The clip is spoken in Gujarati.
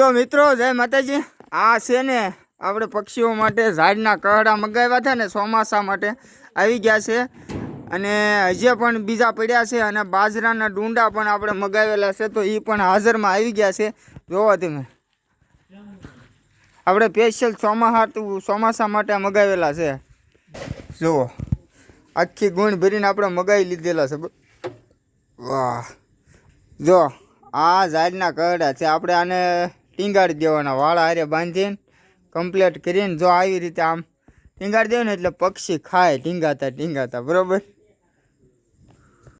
તો મિત્રો જય માતાજી। આ છે ને આપણે પક્ષીઓ માટે ઝાડના કહડા મગાવ્યા હતા ને ચોમાસા માટે આવી ગયા છે અને હજી પણ બીજા પડ્યા છે અને બાજરાના ડુંડા પણ આપણે મગાવેલા છે તો એ પણ હાજરમાં આવી ગયા છે। જોવો તમે આપણે સ્પેશિયલ ચોમાસા માટે મગાવેલા છે। જુઓ આખી ગુણ ભરીને આપણે મગાવી લીધેલા છે। વાહ જો આ ઝાડના કહડા છે આપણે આને ટીંગાડી દેવાના વાળા હારે બાંધીને કમ્પ્લીટ કરીને જો આવી રીતે આમ ટીંગાડી દેવું ને એટલે પક્ષી ખાય ટીંગાતા બરોબર।